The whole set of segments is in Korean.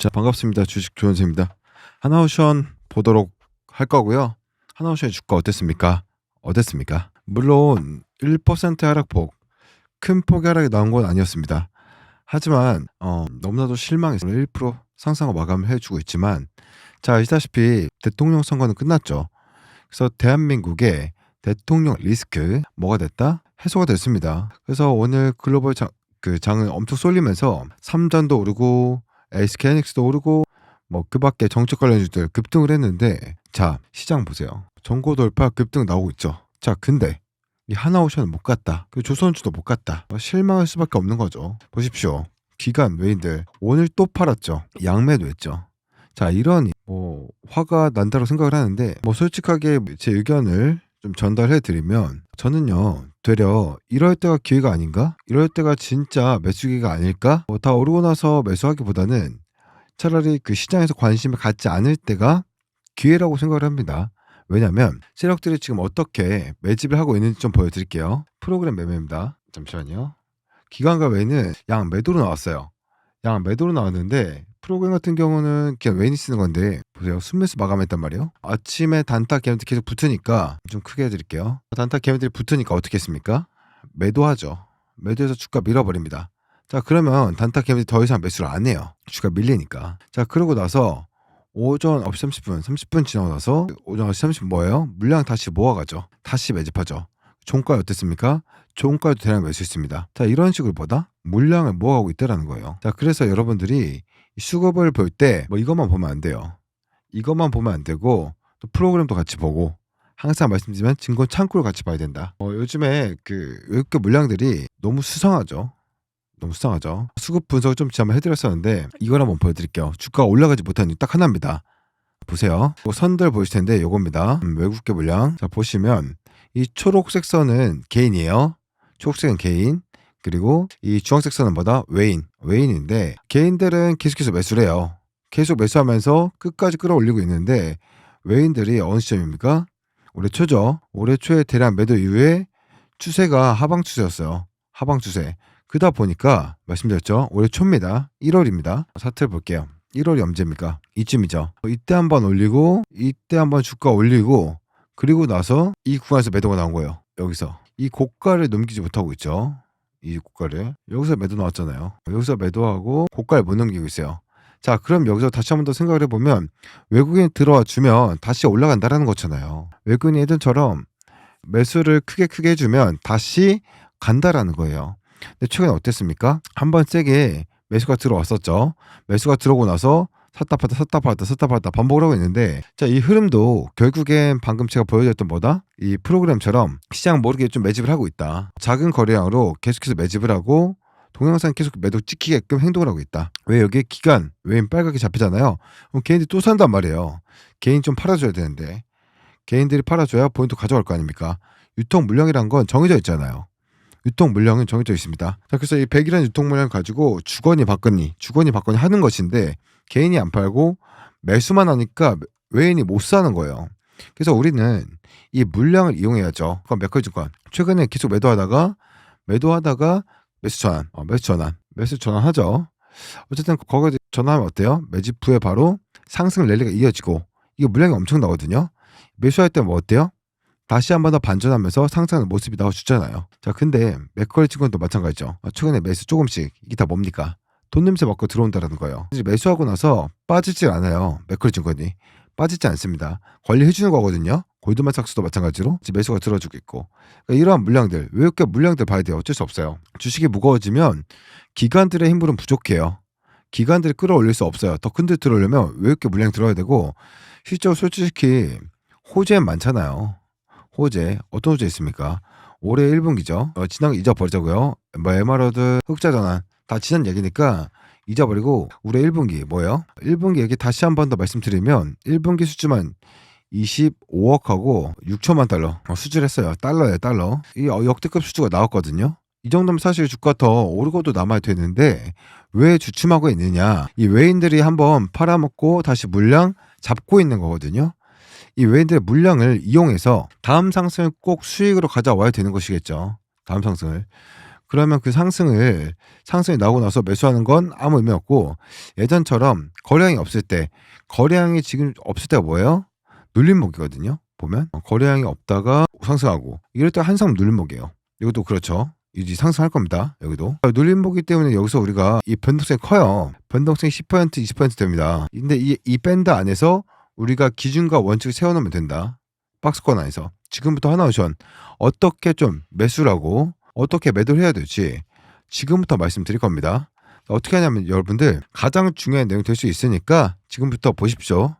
자, 반갑습니다. 주식 조현수입니다. 하나오션 보도록 할 거고요. 하나오션의 주가 어땠습니까? 물론 1% 하락폭, 큰 폭의 하락이 나온 건 아니었습니다. 하지만 너무나도 실망해서 1% 상승하고 마감을 해주고 있지만, 자, 아시다시피 대통령 선거는 끝났죠. 그래서 대한민국의 대통령 리스크 뭐가 됐다? 해소가 됐습니다. 그래서 오늘 글로벌 장은 엄청 쏠리면서 삼전도 오르고 SK하이닉스도 오르고 뭐 그 밖에 정책 관련주들 급등을 했는데, 자, 시장 보세요. 전고 돌파 급등 나오고 있죠. 자, 근데 이 하나오션은 못 갔다. 그 조선주도 못 갔다. 실망할 수밖에 없는 거죠. 보십시오. 기관 외인들 오늘 또 팔았죠. 양매도 했죠. 자, 이런 화가 난다고 생각을 하는데, 솔직하게 제 의견을 좀 전달해 드리면, 저는요, 되려 이럴 때가 기회가 아닌가? 이럴 때가 진짜 매수기가 아닐까? 다 오르고 나서 매수하기보다는 차라리 그 시장에서 관심을 갖지 않을 때가 기회라고 생각을 합니다. 왜냐면 세력들이 지금 어떻게 매집을 하고 있는지 좀 보여드릴게요. 프로그램 매매입니다. 잠시만요. 기관과 외는 양 매도로 나왔어요. 양 매도로 나왔는데, 프로그램 같은 경우는 그냥 외인이 쓰는 건데, 보세요. 순매수 마감했단 말이에요. 아침에 단타 개미들이 계속 붙으니까, 좀 크게 해드릴게요. 단타 개미들이 붙으니까 어떻게 했습니까? 매도하죠. 매도해서 주가 밀어버립니다. 자, 그러면 단타 개미들이 더 이상 매수를 안 해요. 주가 밀리니까. 자, 그러고 나서 오전 9시 30분 지나고 나서 오전 9시 30분 뭐예요? 물량 다시 모아가죠. 다시 매집하죠. 종가 어땠습니까? 종가도 대량 매수했습니다. 자, 이런 식으로 보다 물량을 모아가고 있다는 거예요. 자, 그래서 여러분들이 수급을 볼 때 이것만 보면 안 돼요. 이것만 보면 안 되고, 또 프로그램도 같이 보고, 항상 말씀드리지만 증권 창구를 같이 봐야 된다. 요즘에 그 외국계 물량들이 너무 수상하죠. 수급 분석을 좀 지난번 해드렸었는데, 이걸 한번 보여드릴게요. 주가가 올라가지 못한 이유 딱 하나입니다. 보세요. 선들 보이실 텐데 요겁니다. 외국계 물량. 자, 보시면 이 초록색 선은 개인이에요. 초록색은 개인. 그리고 이 주황색 선은 뭐다? 외인인데, 개인들은 계속해서 매수를 해요. 계속 매수하면서 끝까지 끌어올리고 있는데, 외인들이 어느 시점입니까? 올해 초죠. 올해 초에 대량 매도 이후에 추세가 하방 추세였어요. 하방 추세. 그러다 보니까 말씀드렸죠. 올해 초입니다. 1월입니다. 차트를 볼게요. 1월이 언제입니까? 이쯤이죠. 이때 한번 올리고, 이때 한번 주가 올리고, 그리고 나서 이 구간에서 매도가 나온 거예요. 여기서 이 고가를 넘기지 못하고 있죠. 이 고가를 여기서 매도 나왔잖아요. 여기서 매도하고 고가를 못 넘기고 있어요. 자, 그럼 여기서 다시 한번 더 생각을 해보면, 외국인 들어와 주면 다시 올라간다라는 거잖아요. 외국인이 예전처럼 매수를 크게 해주면 다시 간다라는 거예요. 근데 최근에 어땠습니까? 한번 세게 매수가 들어왔었죠. 매수가 들어오고 나서 샀다 팔았다 반복을 하고 있는데, 자, 이 흐름도 결국엔 방금 제가 보여드렸던 뭐다? 이 프로그램처럼 시장 모르게 좀 매집을 하고 있다. 작은 거래량으로 계속해서 매집을 하고 동영상 계속 매도 찍히게끔 행동을 하고 있다. 왜? 여기에 기간 외인 빨갛게 잡히잖아요. 그럼 개인들이 또 산단 말이에요. 개인 좀 팔아줘야 되는데, 개인들이 팔아줘야 포인트 가져갈 거 아닙니까? 유통 물량이란 건 정해져 있잖아요. 유통 물량은 정해져 있습니다. 자, 그래서 이 100이라는 유통 물량 가지고 주거니 받거니 하는 것인데, 개인이 안 팔고 매수만 하니까 외인이 못 사는 거예요. 그래서 우리는 이 물량을 이용해야죠. 그럼 메커니즘권 최근에 계속 매도하다가 매수 전환하죠. 어쨌든 거기에 전환하면 어때요? 매집 후에 바로 상승 랠리가 이어지고, 이게 물량이 엄청 나거든요. 매수할 때 뭐 어때요? 다시 한 번 더 반전하면서 상승하는 모습이 나와주잖아요. 자, 근데 맥커리 증권도 마찬가지죠. 최근에 매수 조금씩, 이게 다 뭡니까? 돈 냄새 맡고 들어온다라는 거예요. 매수하고 나서 빠지질 않아요. 맥커리 증권이 빠지지 않습니다. 관리해주는 거거든요. 골드만삭스도 마찬가지로 매수가 들어주고 있고. 그러니까 이러한 물량들, 외국계 물량들 봐야 돼요. 어쩔 수 없어요. 주식이 무거워지면 기관들의 힘으로는 부족해요. 기관들이 끌어올릴 수 없어요. 더 큰 데 들어오려면 외국계 물량 들어야 되고, 실제로 솔직히 호재는 많잖아요. 호재, 어떤 호재 있습니까? 올해 1분기죠. 지난 거 잊어버리자고요. 에메랄드, 흑자전환 다 지난 얘기니까 잊어버리고, 올해 1분기 뭐예요? 1분기 얘기 다시 한 번 더 말씀드리면, 1분기 수주만 25억하고 6천만 달러 수주를 했어요. 달러예요, 달러. 이 역대급 수주가 나왔거든요. 이 정도면 사실 주가 더 오르고도 남아야 되는데, 왜 주춤하고 있느냐? 이 외인들이 한번 팔아먹고 다시 물량 잡고 있는 거거든요. 이 외인들의 물량을 이용해서 다음 상승을 꼭 수익으로 가져와야 되는 것이겠죠. 다음 상승을. 그러면 그 상승이 나오고 나서 매수하는 건 아무 의미 없고, 예전처럼 거래량이 없을 때, 거래량이 지금 없을 때가 뭐예요? 눌림목이거든요. 보면 거래량이 없다가 상승하고, 이럴 때 항상 눌림목이에요. 이것도 그렇죠. 이제 상승할 겁니다. 여기도 눌림목이기 때문에 여기서 우리가 이 변동성이 커요. 변동성이 10% 20% 됩니다. 근데 이 밴드 안에서 우리가 기준과 원칙을 세워놓으면 된다. 박스권 안에서 지금부터 하나오션 어떻게 좀 매수를 하고 어떻게 매도를 해야 될지 지금부터 말씀드릴 겁니다. 어떻게 하냐면 여러분들 가장 중요한 내용이 될 수 있으니까 지금부터 보십시오.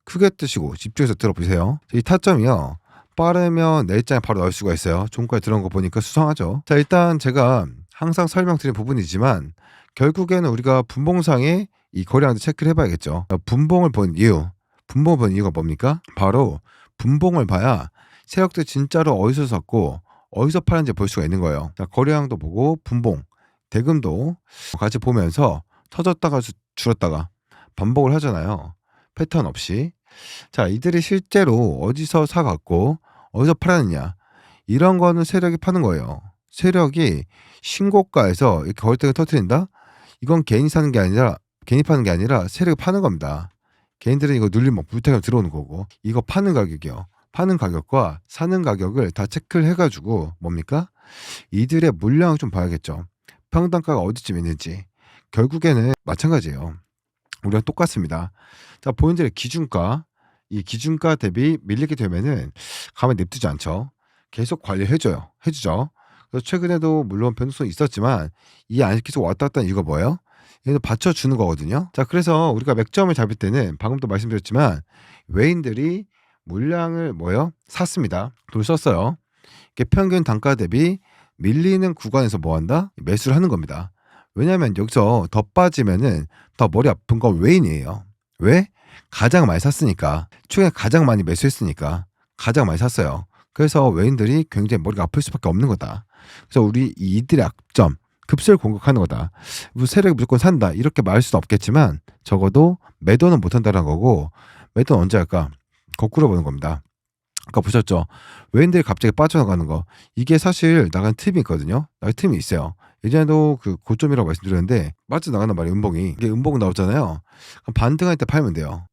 크게 뜨시고 집중해서 들어보세요. 이 타점이요, 빠르면 내일장에 바로 나올 수가 있어요. 종가에 들어온 거 보니까 수상하죠. 자, 일단 제가 항상 설명드린 부분이지만 결국에는 우리가 분봉상에 이 거래량도 체크를 해봐야겠죠. 분봉을 본 이유가 뭡니까? 바로 분봉을 봐야 세력들 진짜로 어디서 샀고 어디서 파는지 볼 수가 있는 거예요. 자, 거래량도 보고 분봉, 대금도 같이 보면서 터졌다가 줄었다가 반복을 하잖아요. 패턴 없이. 자, 이들이 실제로 어디서 사갖고 어디서 팔았느냐, 이런 거는 세력이 파는 거예요. 세력이 신고가에서 이렇게 거래량을 터뜨린다? 이건 개인이 사는 게 아니라, 개인이 파는 게 아니라 세력이 파는 겁니다. 개인들은 이거 눌리면 물타기로 들어오는 거고, 이거 파는 가격이요. 파는 가격과 사는 가격을 다 체크를 해가지고 뭡니까? 이들의 물량을 좀 봐야겠죠. 평단가가 어디쯤 있는지. 결국에는 마찬가지예요. 우리랑 똑같습니다. 자, 본인들의 기준가, 이 기준가 대비 밀리게 되면은 가만히 냅두지 않죠. 계속 관리해주죠. 그래서 최근에도 물론 변동성이 있었지만 이 안에 계속 왔다 갔다 하는 이유가 뭐예요? 얘도 받쳐주는 거거든요. 자, 그래서 우리가 맥점을 잡을 때는 방금도 말씀드렸지만 외인들이 물량을 샀습니다. 돈을 썼어요. 이게 평균 단가 대비 밀리는 구간에서 뭐한다? 매수를 하는 겁니다. 왜냐하면 여기서 더 빠지면은 더 머리 아픈 건 외인이에요. 왜? 가장 많이 샀으니까. 최근에 가장 많이 매수했으니까 가장 많이 샀어요. 그래서 외인들이 굉장히 머리가 아플 수밖에 없는 거다. 그래서 우리 이들의 약점, 급세를 공격하는 거다. 세력이 무조건 산다 이렇게 말할 수는 없겠지만 적어도 매도는 못한다는 거고, 매도는 언제 할까? 거꾸로 보는 겁니다. 아까 보셨죠? 외인들이 갑자기 빠져나가는 거, 이게 사실 나간 틈이 있거든요. 나간 틈이 있어요. 예전에도 그 고점이라고 말씀드렸는데 빠져나가는 말이 음봉이, 이게 음봉 나오잖아요. 그럼 반등할 때 팔면 돼요.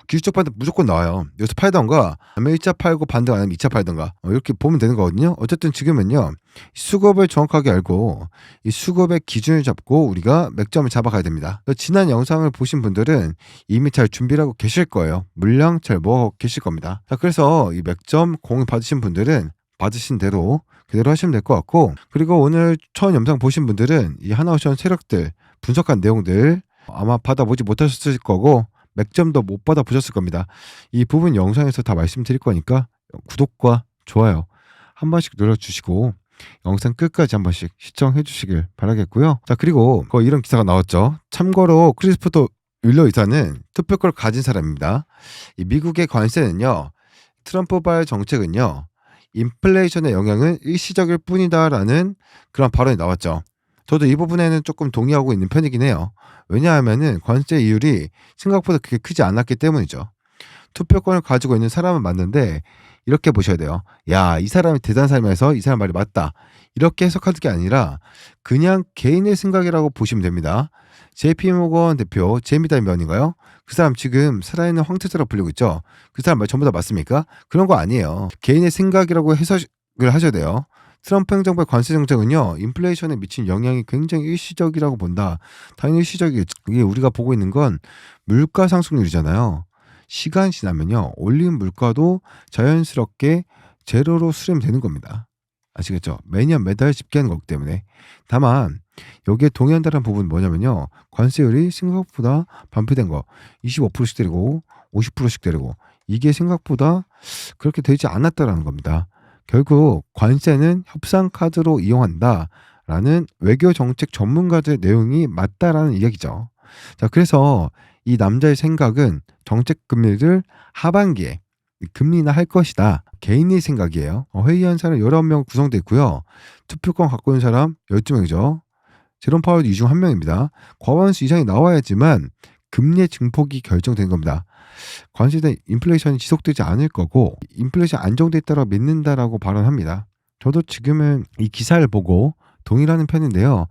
기술적 반등 무조건 나와요. 여기서 팔던가 아니면 1차 팔고 반등 안 하면 2차 팔던가 이렇게 보면 되는 거거든요. 어쨌든 지금은요, 수급을 정확하게 알고 이 수급의 기준을 잡고 우리가 맥점을 잡아가야 됩니다. 지난 영상을 보신 분들은 이미 잘 준비를 하고 계실 거예요. 물량 잘 모아가고 계실 겁니다. 자, 그래서 이 맥점 공유 받으신 분들은 받으신 대로 그대로 하시면 될 것 같고, 그리고 오늘 처음 영상 보신 분들은 이 하나오션 세력들 분석한 내용들 아마 받아보지 못하셨을 거고 맥점도 못 받아보셨을 겁니다. 이 부분 영상에서 다 말씀드릴 거니까 구독과 좋아요 한 번씩 눌러주시고 영상 끝까지 한 번씩 시청해 주시길 바라겠고요. 자, 그리고 이런 기사가 나왔죠. 참고로 크리스토퍼 윌러 이사는 투표권을 가진 사람입니다. 이 미국의 관세는요, 트럼프발 정책은요, 인플레이션의 영향은 일시적일 뿐이다라는 그런 발언이 나왔죠. 저도 이 부분에는 조금 동의하고 있는 편이긴 해요. 왜냐하면은 관세 이율이 생각보다 그렇게 크지 않았기 때문이죠. 투표권을 가지고 있는 사람은 맞는데 이렇게 보셔야 돼요. 야, 이 사람이 대단한 사람이라서 이 사람 말이 맞다, 이렇게 해석하는 게 아니라 그냥 개인의 생각이라고 보시면 됩니다. JP모건 대표 제이미 다이먼인가요? 그 사람 지금 살아있는 황태자라고 불리고 있죠. 그 사람 말 전부 다 맞습니까? 그런 거 아니에요. 개인의 생각이라고 해석을 하셔야 돼요. 트럼프 행정부의 관세 정책은요, 인플레이션에 미친 영향이 굉장히 일시적이라고 본다. 당연히 일시적이겠죠. 이게 우리가 보고 있는 건 물가 상승률이잖아요. 시간이 지나면요, 올린 물가도 자연스럽게 제로로 수렴되는 겁니다. 아시겠죠? 매달 집계하는 거기 때문에. 다만 여기에 동의한다는 부분은 뭐냐면요, 관세율이 생각보다 반피된 거 25%씩 내리고 50%씩 내리고 이게 생각보다 그렇게 되지 않았다라는 겁니다. 결국 관세는 협상 카드로 이용한다라는 외교 정책 전문가들의 내용이 맞다라는 이야기죠. 자, 그래서 이 남자의 생각은 정책 금리를 하반기에 금리나 할 것이다. 개인의 생각이에요. 회의한 사람 19명 구성되어 있고요. 투표권 갖고 있는 사람 12명이죠. 제롬 파월도 이 중 한 명입니다. 과반수 이상이 나와야지만 금리의 증폭이 결정된 겁니다. 관세된 인플레이션이 지속되지 않을 거고 인플레이션 안정돼 있다고 믿는다라고 발언합니다. 저도 지금은 이 기사를 보고 동의하는 편인데요.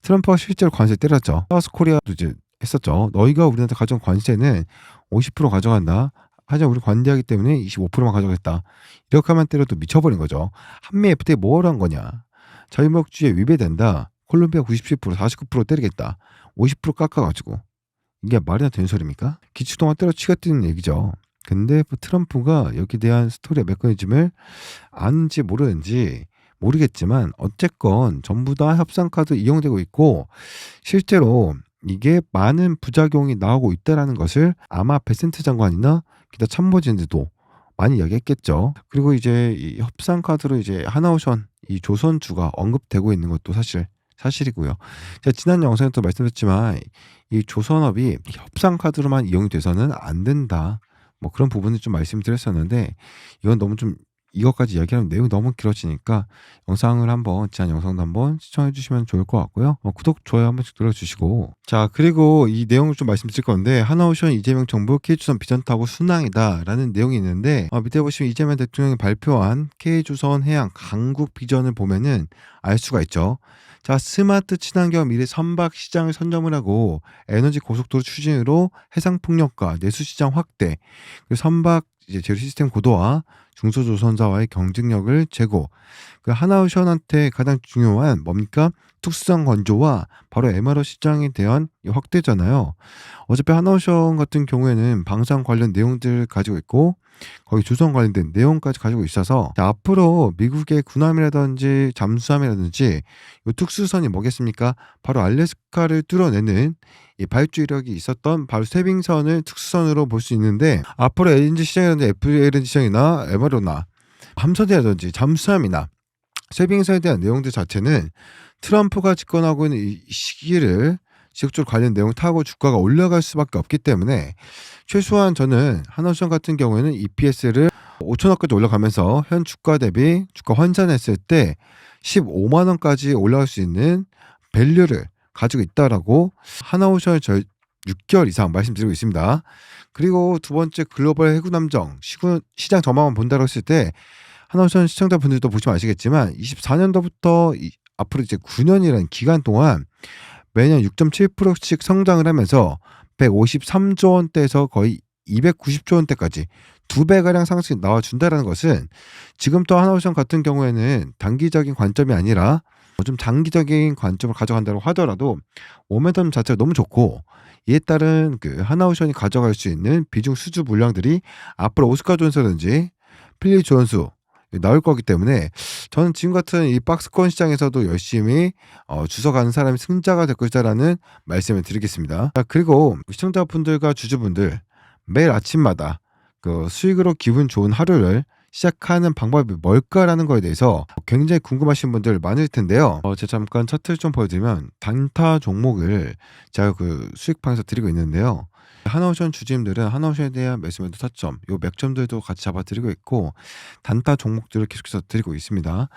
트럼프가 실제로 관세 때렸죠. 사우스 코리아도 이제 했었죠. 너희가 우리한테 가져온 관세는 50% 가져간다. 하지만 우리 관대하기 때문에 25%만 가져가겠다. 이렇게 하면 때려도 미쳐버린 거죠. 한미 FTA 뭘 한 거냐. 자유무역주의에 위배된다. 콜롬비아 97%, 49% 때리겠다. 50% 깎아가지고. 이게 말이나 되는 소리입니까? 기축통화 때려치가 뛰는 얘기죠. 근데 트럼프가 여기에 대한 스토리의 메커니즘을 아는지 모르는지 모르겠지만 어쨌건 전부 다 협상카드 이용되고 있고 실제로 이게 많은 부작용이 나오고 있다라는 것을 아마 베센트 장관이나 기타 참모진들도 많이 이야기했겠죠. 그리고 이제 이 협상카드로 이제 하나오션 이 조선주가 언급되고 있는 것도 사실이고요. 제가 지난 영상에도 말씀드렸지만 이 조선업이 협상카드로만 이용이 돼서는 안 된다. 뭐 그런 부분을 좀 말씀드렸었는데 이건 너무 좀 이것까지 이야기하면 내용이 너무 길어지니까 영상을 한번 지난 영상도 한번 시청해 주시면 좋을 것 같고요. 구독, 좋아요 한 번씩 눌러주시고 자 그리고 이 내용을 좀 말씀드릴 건데 하나오션 이재명 정부 K조선 비전 타고 순항이다 라는 내용이 있는데 밑에 보시면 이재명 대통령이 발표한 K조선 해양 강국 비전을 보면은 알 수가 있죠. 자, 스마트 친환경 미래 선박 시장을 선점을 하고 에너지 고속도로 추진으로 해상 폭력과 내수 시장 확대, 그리고 선박 이제 제휴 시스템 고도화, 중소조선사와의 경쟁력을 제고. 그 하나오션한테 가장 중요한 뭡니까? 특수성 건조와 바로 MRO 시장에 대한 확대잖아요. 어차피 하나오션 같은 경우에는 방산 관련 내용들 가지고 있고 거기 조선 관련된 내용까지 가지고 있어서 자, 앞으로 미국의 군함이라든지 잠수함이라든지 이 특수선이 뭐겠습니까? 바로 알래스카를 뚫어내는 이 발주이력이 있었던 바로 세빙선을 특수선으로 볼 수 있는데 앞으로 LNG 시장이라든지 FLNG 시장이나 MRO나 함선이라든지 잠수함이나 세빙선에 대한 내용들 자체는 트럼프가 집권하고 있는 이 시기를 지속적으로 관련 내용을 타고 주가가 올라갈 수밖에 없기 때문에 최소한 저는 하나오션 같은 경우에는 EPS를 5천원까지 올라가면서 현 주가 대비 주가 환산했을 때 15만 원까지 올라갈 수 있는 밸류를 가지고 있다라고 하나오션을 6개월 이상 말씀드리고 있습니다. 그리고 두 번째 글로벌 해군 함정 시장 전망만 본다고 했을 때 하나오션 시청자분들도 보시면 아시겠지만 24년도부터 앞으로 이제 9년이라는 기간 동안 매년 6.7%씩 성장을 하면서 153조 원대에서 거의 290조 원대까지 2배가량 상승이 나와준다는 것은 지금 또 하나오션 같은 경우에는 단기적인 관점이 아니라 좀 장기적인 관점을 가져간다고 하더라도 모멘텀 자체가 너무 좋고 이에 따른 그 하나오션이 가져갈 수 있는 비중 수주 물량들이 앞으로 오스카 존스라든지 필립 존스 나올 거기 때문에 저는 지금 같은 이 박스권 시장에서도 열심히 주워가는 사람이 승자가 될 것이다라는 말씀을 드리겠습니다. 자, 그리고 시청자분들과 주주분들 매일 아침마다 그 수익으로 기분 좋은 하루를 시작하는 방법이 뭘까라는 거에 대해서 굉장히 궁금하신 분들 많을 텐데요. 제가 잠깐 차트를 좀 보여드리면 단타 종목을 제가 그 수익방에서 드리고 있는데요. 하나오션 주주님들은 하나오션에 대한 매수매도 타점, 요 맥점들도 같이 잡아드리고 있고 단타 종목들을 계속해서 드리고 있습니다.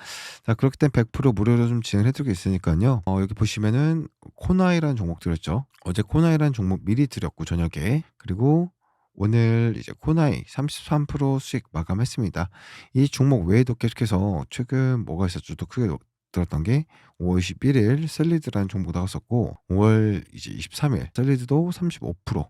자 그렇기 때문에 100% 무료로 좀 진행해드리고 있으니까요. 여기 보시면은 코나이라는 종목 드렸죠. 어제 코나이라는 종목 미리 드렸고 저녁에 그리고 오늘 이제 코나이 33% 수익 마감했습니다. 이 종목 외에도 계속해서 최근 뭐가 있었죠? 또 크게 들었던 게 5월 21일 셀리드라는 종목 나왔었고 5월 이제 23일 셀리드도 35%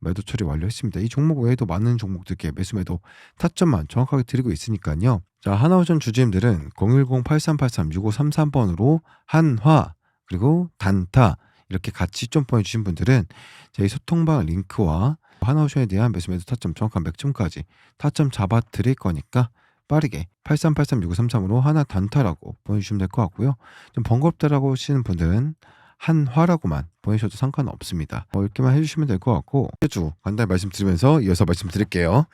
매도 처리 완료했습니다. 이 종목 외에도 많은 종목들께 매수 매도 타점만 정확하게 드리고 있으니까요. 자 하나오션 주주님들은 010-8383-6533번으로 한화 그리고 단타 이렇게 같이 좀 보내주신 분들은 저희 소통방 링크와 하나오션에 대한 매수 매도 타점 정확한 맥점까지 타점 잡아 드릴 거니까 빠르게 8383-6533으로 하나 단타라고 보내주시면 될 것 같고요. 좀 번거롭다라고 하시는 분들은 한화라고만 보내셔도 상관없습니다. 이렇게만 해주시면 될 것 같고 주 간단히 말씀드리면서 이어서 말씀드릴게요.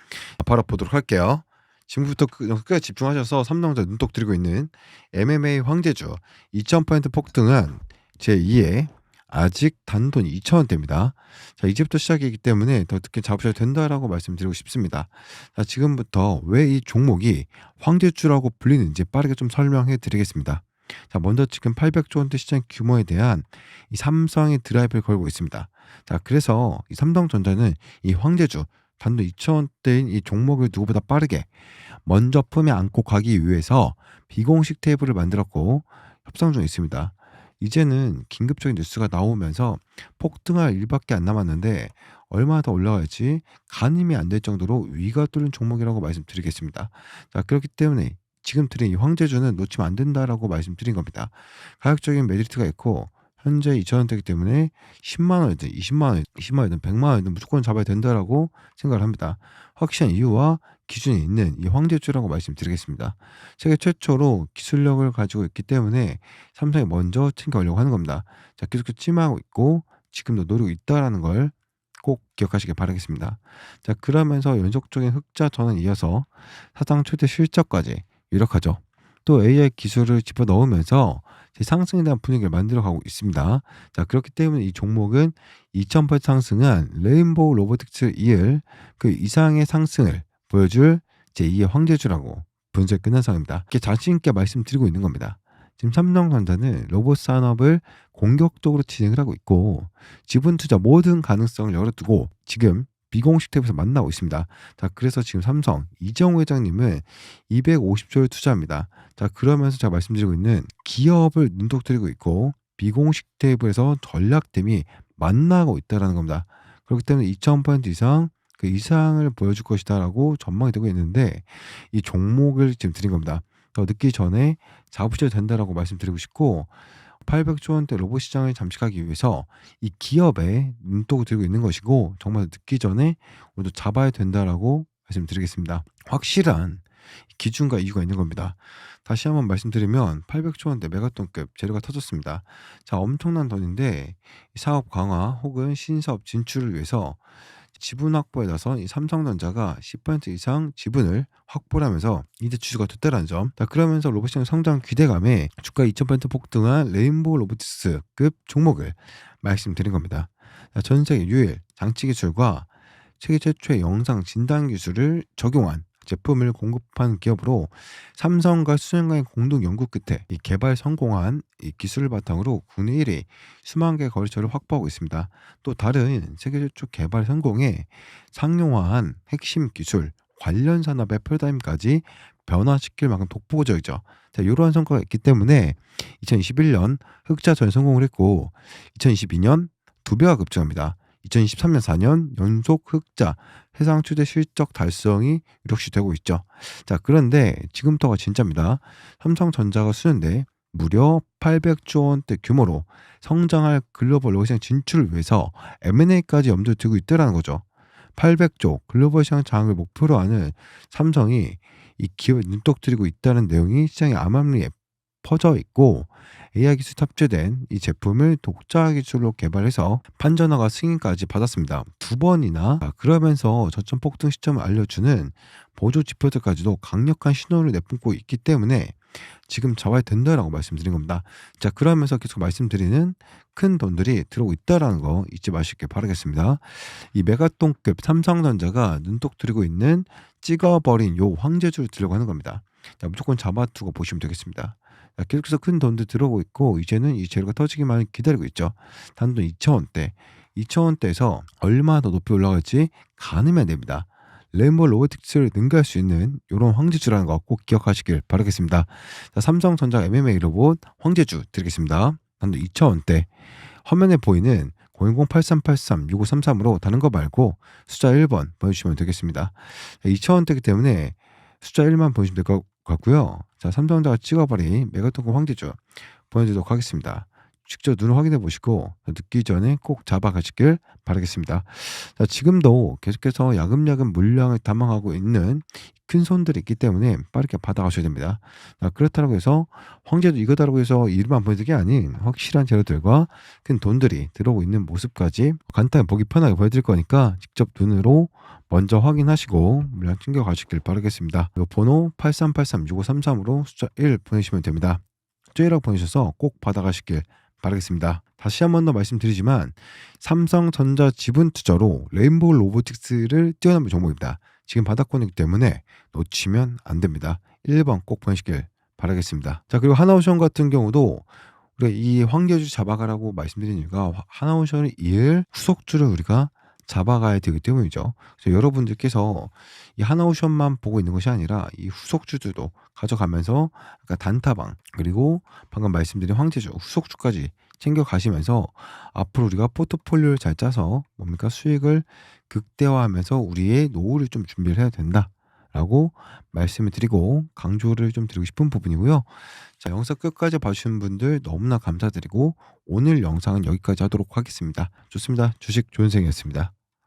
바로 보도록 할게요. 지금부터 끝까지 집중하셔서 삼성전자 눈독 들이고 있는 MMA 황제주 2000% 폭등한 제2의 아직 단돈이 2,000원대입니다. 자 이제부터 시작이기 때문에 더 늦게 잡으셔도 된다라고 말씀드리고 싶습니다. 자 지금부터 왜 이 종목이 황제주라고 불리는지 빠르게 좀 설명해 드리겠습니다. 자 먼저 지금 800조 원대 시장 규모에 대한 이 삼성이 드라이브를 걸고 있습니다. 자 그래서 이 삼성전자는 이 황제주 단돈 2,000원대인 이 종목을 누구보다 빠르게 먼저 품에 안고 가기 위해서 비공식 테이블을 만들었고 협상 중에 있습니다. 이제는 긴급적인 뉴스가 나오면서 폭등할 일밖에 안 남았는데 얼마나 더 올라갈지 가늠이 안 될 정도로 위가 뚫린 종목이라고 말씀드리겠습니다. 자, 그렇기 때문에 지금 드린 이 황제주는 놓치면 안 된다라고 말씀드린 겁니다. 가격적인 메리트가 있고 현재 2,000원대이기 때문에 10만 원이든 20만 원, 20만 원이든 100만 원이든 무조건 잡아야 된다라고 생각을 합니다. 확실한 이유와 기준이 있는 이 황제주라고 말씀드리겠습니다. 세계 최초로 기술력을 가지고 있기 때문에 삼성이 먼저 챙겨오려고 하는 겁니다. 자, 계속해서 침하고 있고 지금도 노리고 있다라는 걸 꼭 기억하시길 바라겠습니다. 자, 그러면서 연속적인 흑자 전환에 이어서 사상 최대 실적까지 유력하죠. 또 AI 기술을 집어넣으면서 상승에 대한 분위기를 만들어가고 있습니다. 자, 그렇기 때문에 이 종목은 2000% 상승한 레인보우 로보틱스 이을 그 이상의 상승을 보여줄 제2의 황제주라고 분석이 끝난 상황입니다. 이렇게 자신 있게 말씀드리고 있는 겁니다. 지금 삼성전자는 로봇 산업을 공격적으로 진행을 하고 있고 지분 투자 모든 가능성을 열어두고 지금 비공식 탭에서 만나고 있습니다. 자, 그래서 지금 삼성 이정우 회장님은 250조를 투자합니다. 자, 그러면서 제가 말씀드리고 있는 기업을 눈독들이고 있고 비공식 탭에서 전략팀이 만나고 있다라는 겁니다. 그렇기 때문에 2000% 이상 그 이상을 보여줄 것이다라고 전망이 되고 있는데 이 종목을 지금 드린 겁니다. 더 늦기 전에 잡으셔도 된다라고 말씀드리고 싶고 800조 원대 로봇 시장을 잠식하기 위해서 이 기업에 눈독을 들고 있는 것이고 정말 늦기 전에 모두 잡아야 된다라고 말씀드리겠습니다. 확실한 기준과 이유가 있는 겁니다. 다시 한번 말씀드리면 800조 원대 메가톤급 재료가 터졌습니다. 자, 엄청난 돈인데 사업 강화 혹은 신사업 진출을 위해서 지분 확보에 나선 이 삼성전자가 10% 이상 지분을 확보를 하면서 이대 주주가 됐다는 점. 자, 그러면서 로봇시장 성장 기대감에 주가 2000% 폭등한 레인보우 로보틱스급 종목을 말씀드린 겁니다. 자, 전 세계 유일 장치 기술과 세계 최초의 영상 진단 기술을 적용한 제품을 공급한 기업으로 삼성과 수행과의 공동 연구 끝에 이 개발 성공한 이 기술을 바탕으로 국내 1위 수만 개 거래처를 확보하고 있습니다. 또 다른 세계 최초 개발 성공에 상용화한 핵심 기술 관련 산업의 패러다임까지 변화시킬 만큼 독보적이죠. 자, 이러한 성과가 있기 때문에 2021년 흑자 전 성공을 했고 2022년 2배가 급증합니다. 2023년 4년 연속 흑자 해상 최대 실적 달성이 유력시 되고 있죠. 자, 그런데 지금부터가 진짜입니다. 삼성전자가 수년대 무려 800조 원대 규모로 성장할 글로벌 로봇시장 진출을 위해서 M&A까지 염두에 두고 있다는 거죠. 800조 글로벌 시장 장악을 목표로 하는 삼성이 이 기업에 눈독 들이고 있다는 내용이 시장의 암암리에 퍼져 있고 AI 기술 탑재된 이 제품을 독자 기술로 개발해서 판전화가 승인까지 받았습니다. 2번이나 그러면서 저점 폭등 시점을 알려주는 보조 지표들까지도 강력한 신호를 내뿜고 있기 때문에 지금 잡아야 된다라고 말씀드린 겁니다. 자, 그러면서 계속 말씀드리는 큰 돈들이 들어오고 있다라는 거 잊지 마시길 바라겠습니다. 이 메가톤급 삼성전자가 눈독 들이고 있는 찍어버린 요 황제주를 들려고 하는 겁니다. 자, 무조건 잡아두고 보시면 되겠습니다. 자, 계속해서 큰 돈들 들어오고 있고 이제는 이 재료가 터지기만 기다리고 있죠. 단돈 2,000원대. 2,000원대에서 얼마나 더 높이 올라갈지 가늠해야 됩니다. 레인보우 로보틱스를 능가할 수 있는 이런 황제주라는 거 꼭 기억하시길 바라겠습니다. 자, 삼성전자 MMA 로봇 황제주 드리겠습니다. 단돈 2,000원대. 화면에 보이는 010-8383-6533으로 다른 거 말고 숫자 1번 보내주시면 되겠습니다. 2,000원대이기 때문에 숫자 1만 보내주시면 될 것 같고요. 자, 삼성전자가 찍어버린 메가톤급 황제주 보내드리도록 하겠습니다. 직접 눈으로 확인해 보시고 늦기 전에 꼭 잡아가시길 바라겠습니다. 자, 지금도 계속해서 야금야금 물량을 담아가고 있는 큰 손들이 있기 때문에 빠르게 받아가셔야 됩니다. 자, 그렇다고 해서 황제도 이거다라고 해서 이름만 보여드린 게 아닌 확실한 재료들과 큰 돈들이 들어오고 있는 모습까지 간단히 보기 편하게 보여드릴 거니까 직접 눈으로 먼저 확인하시고 물량 챙겨가시길 바라겠습니다. 번호 8383-6533으로 숫자 1 보내시면 됩니다. 숫자 1라고 보내셔서 꼭 받아가시길 바라겠습니다. 다시 한 번 더 말씀드리지만 삼성전자 지분 투자로 레인보우 로보틱스를 뛰어넘은 종목입니다. 지금 바닥권이기 때문에 놓치면 안 됩니다. 1번 꼭 보내시길 바라겠습니다. 자, 그리고 하나오션 같은 경우도 우리가 이 황제주 잡아가라고 말씀드린 이유가 하나오션을 이을 후속주를 우리가 잡아가야 되기 때문이죠. 그래서 여러분들께서 이 하나오션만 보고 있는 것이 아니라 이 후속주들도 가져가면서 아까 단타방 그리고 방금 말씀드린 황제주, 후속주까지 챙겨 가시면서 앞으로 우리가 포트폴리오를 잘 짜서 뭡니까? 수익을 극대화하면서 우리의 노후를 좀 준비를 해야 된다라고 말씀을 드리고 강조를 좀 드리고 싶은 부분이고요. 자, 영상 끝까지 봐주신 분들 너무나 감사드리고 오늘 영상은 여기까지 하도록 하겠습니다. 좋습니다. 주식 좋은 생이었습니다.